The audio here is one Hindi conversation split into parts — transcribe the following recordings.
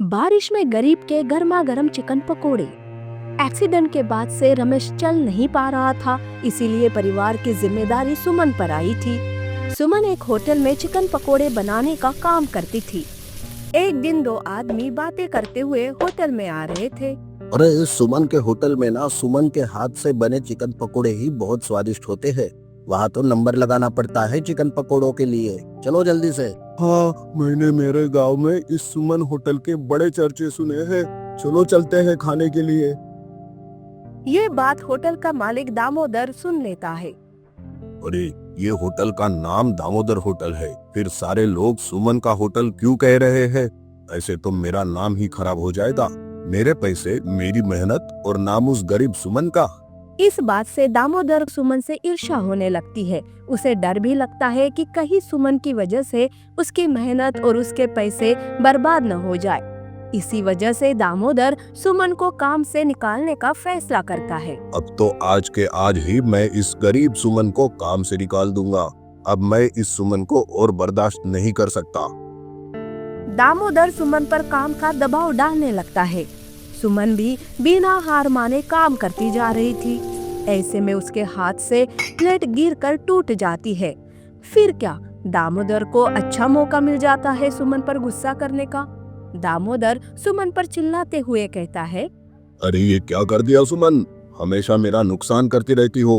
बारिश में गरीब के गर्मा गर्म चिकन पकोड़े। एक्सीडेंट के बाद से रमेश चल नहीं पा रहा था, इसीलिए परिवार की जिम्मेदारी सुमन पर आई थी। सुमन एक होटल में चिकन पकोड़े बनाने का काम करती थी। एक दिन दो आदमी बातें करते हुए होटल में आ रहे थे। अरे सुमन के होटल में ना सुमन के हाथ से बने चिकन पकोड़े ही बहुत स्वादिष्ट होते हैं। वहाँ तो नंबर लगाना पड़ता है चिकन पकोड़ों के लिए। चलो जल्दी से। हाँ, मैंने मेरे गांव में इस सुमन होटल के बड़े चर्चे सुने हैं। चलो चलते हैं खाने के लिए। ये बात होटल का मालिक दामोदर सुन लेता है। अरे ये होटल का नाम दामोदर होटल है, फिर सारे लोग सुमन का होटल क्यों कह रहे हैं? ऐसे तो मेरा नाम ही खराब हो जाएगा। मेरे पैसे, मेरी मेहनत और नाम उस गरीब सुमन का। इस बात से दामोदर सुमन से ईर्ष्या होने लगती है। उसे डर भी लगता है कि कहीं सुमन की वजह से उसकी मेहनत और उसके पैसे बर्बाद न हो जाए। इसी वजह से दामोदर सुमन को काम से निकालने का फैसला करता है। अब तो आज के आज ही मैं इस गरीब सुमन को काम से निकाल दूंगा। अब मैं इस सुमन को और बर्दाश्त नहीं कर सकता। दामोदर सुमन पर काम का दबाव डालने लगता है। सुमन भी बिना हार माने काम करती जा रही थी। ऐसे में उसके हाथ से प्लेट गिरकर टूट जाती है। फिर क्या, दामोदर को अच्छा मौका मिल जाता है सुमन पर गुस्सा करने का। दामोदर सुमन पर चिल्लाते हुए कहता है, अरे ये क्या कर दिया सुमन? हमेशा मेरा नुकसान करती रहती हो।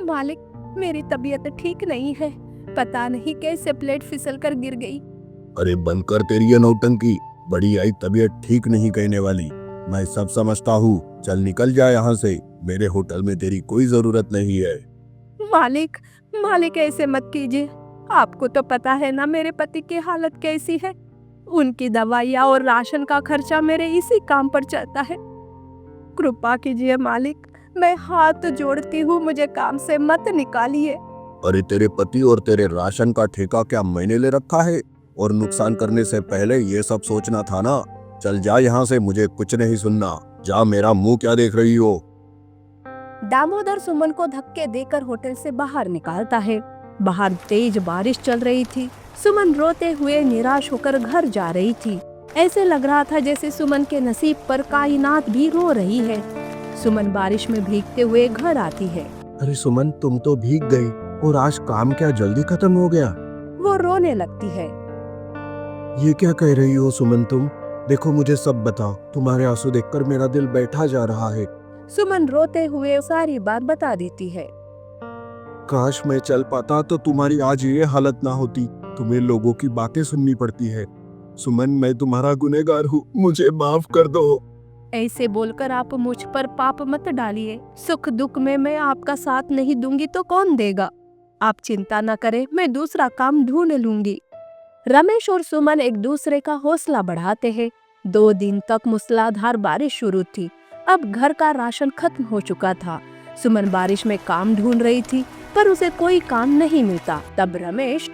मालिक, मेरी तबीयत ठीक नहीं है। पता नहीं कैसे प्लेट फिसल कर गिर गई। अरे बंद कर तेरी ये नौटंकी। बड़ी आई तबीयत ठीक नहीं कहने वाली। मैं सब समझता हूँ। चल निकल जा यहाँ से। मेरे होटल में तेरी कोई जरूरत नहीं है। मालिक, मालिक ऐसे मत कीजिए। आपको तो पता है ना मेरे पति की हालत कैसी है। उनकी दवाइयाँ और राशन का खर्चा मेरे इसी काम पर चलता है। कृपा कीजिए मालिक, मैं हाथ जोड़ती हूँ, मुझे काम से मत निकालिए। अरे तेरे पति और तेरे राशन का ठेका क्या मैंने ले रखा है? और नुकसान करने से पहले ये सब सोचना था ना। चल जा यहाँ से, मुझे कुछ नहीं सुनना। जा, मेरा मुंह क्या देख रही हो? दामोदर सुमन को धक्के देकर होटल से बाहर निकालता है। बाहर तेज बारिश चल रही थी। सुमन रोते हुए निराश होकर घर जा रही थी। ऐसे लग रहा था जैसे सुमन के नसीब पर कायनात भी रो रही है। सुमन बारिश में भीगते हुए घर आती है। अरे सुमन, तुम तो भीग गई और आज काम क्या जल्दी खत्म हो गया? वो रोने लगती है। ये क्या कह रही हो सुमन तुम? देखो मुझे सब बताओ। तुम्हारे आंसू देखकर मेरा दिल बैठा जा रहा है। सुमन रोते हुए सारी बात बता देती है। काश मैं चल पाता तो तुम्हारी आज ये हालत ना होती। तुम्हें लोगों की बातें सुननी पड़ती है। सुमन, मैं तुम्हारा गुनहगार हूँ, मुझे माफ कर दो। ऐसे बोलकर आप मुझ पर पाप मत डालिए। सुख दुख में मैं आपका साथ नहीं दूंगी तो कौन देगा। आप चिंता न करें, मैं दूसरा काम ढूंढ लूंगी। रमेश और सुमन एक दूसरे का हौसला बढ़ाते हैं। 2 दिन तक मूसलाधार बारिश शुरू थी। अब घर का राशन खत्म हो चुका था। सुमन बारिश में काम ढूंढ रही थी, पर उसे कोई काम नहीं मिलता। तब रमेश,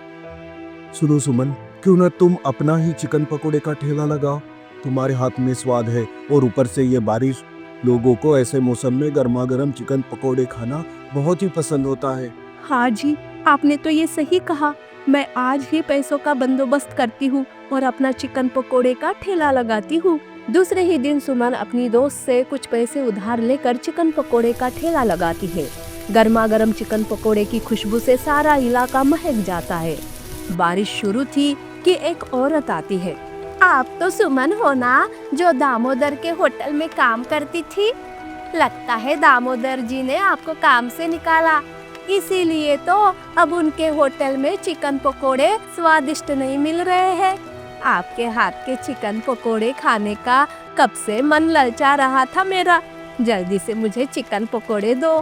सुनो सुमन, क्यों ना तुम अपना ही चिकन पकोड़े का ठेला लगाओ। तुम्हारे हाथ में स्वाद है और ऊपर से ये बारिश। लोगों को ऐसे मौसम में गर्मा गर्म चिकन पकोड़े खाना बहुत ही पसंद होता है। हाँ जी, आपने तो ये सही कहा। मैं आज ही पैसों का बंदोबस्त करती हूँ और अपना चिकन पकोड़े का ठेला लगाती हूँ। दूसरे ही दिन सुमन अपनी दोस्त से कुछ पैसे उधार लेकर चिकन पकोड़े का ठेला लगाती है। गर्मा गर्म चिकन पकोड़े की खुशबू से सारा इलाका महक जाता है। बारिश शुरू थी कि एक औरत आती है। आप तो सुमन हो ना, जो दामोदर के होटल में काम करती थी? लगता है दामोदर जी ने आपको काम से निकाला, इसीलिए तो अब उनके होटल में चिकन पकोड़े स्वादिष्ट नहीं मिल रहे हैं। आपके हाथ के चिकन पकोड़े खाने का कब से मन ललचा रहा था मेरा। जल्दी से मुझे चिकन पकोड़े दो।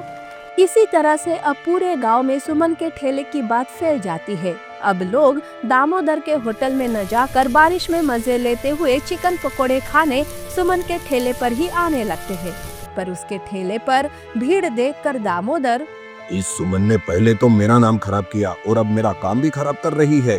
इसी तरह से अब पूरे गांव में सुमन के ठेले की बात फैल जाती है। अब लोग दामोदर के होटल में न जाकर बारिश में मजे लेते हुए चिकन पकोड़े खाने सुमन के ठेले पर ही आने लगते हैं। पर उसके ठेले पर भीड़ देखकर दामोदर, इस सुमन ने पहले तो मेरा नाम खराब किया और अब मेरा काम भी खराब कर रही है।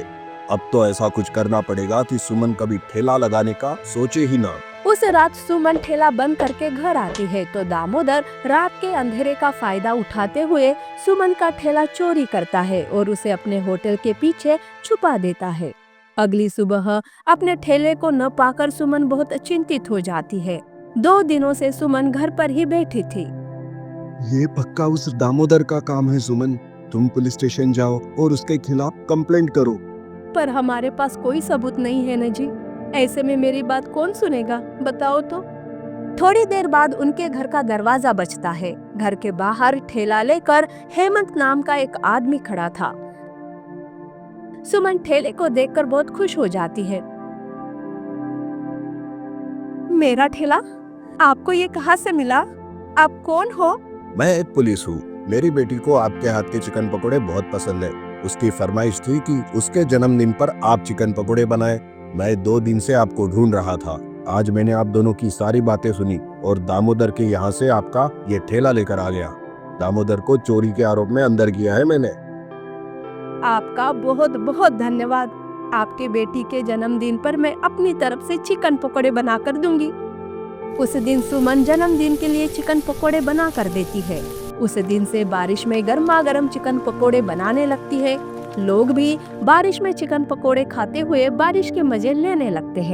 अब तो ऐसा कुछ करना पड़ेगा कि सुमन कभी ठेला लगाने का सोचे ही ना। उस रात सुमन ठेला बंद करके घर आती है तो दामोदर रात के अंधेरे का फायदा उठाते हुए सुमन का ठेला चोरी करता है और उसे अपने होटल के पीछे छुपा देता है। अगली सुबह अपने ठेले को न पाकर सुमन बहुत चिंतित हो जाती है। 2 दिनों से सुमन घर पर ही बैठी थी। ये पक्का उस दामोदर का काम है सुमन। तुम पुलिस स्टेशन जाओ और उसके खिलाफ कंप्लेंट करो। पर हमारे पास कोई सबूत नहीं है न जी। ऐसे में मेरी बात कौन सुनेगा, बताओ तो। थोड़ी देर बाद उनके घर का दरवाजा बजता है। घर के बाहर ठेला लेकर हेमंत नाम का एक आदमी खड़ा था। सुमन ठेले को देखकर बहुत खुश हो जाती है। मेरा ठेला, आपको ये कहाँ से मिला? आप कौन हो? मैं एक पुलिस हूँ। मेरी बेटी को आपके हाथ के चिकन पकोड़े बहुत पसंद है। उसकी फरमाइश थी कि उसके जन्मदिन पर आप चिकन पकोड़े बनाए। मैं 2 दिन से आपको ढूंढ रहा था। आज मैंने आप दोनों की सारी बातें सुनी और दामोदर के यहाँ से आपका ये ठेला लेकर आ गया। दामोदर को चोरी के आरोप में अंदर किया है मैंने। आपका बहुत बहुत धन्यवाद। आपके बेटी के जन्मदिन पर मैं अपनी तरफ से चिकन पकोड़े बनाकर दूंगी। उस दिन सुमन जन्मदिन के लिए चिकन पकोड़े बना कर देती है। उस दिन से बारिश में गर्मा गर्म चिकन पकोड़े बनाने लगती है। लोग भी बारिश में चिकन पकोड़े खाते हुए बारिश के मजे लेने लगते हैं।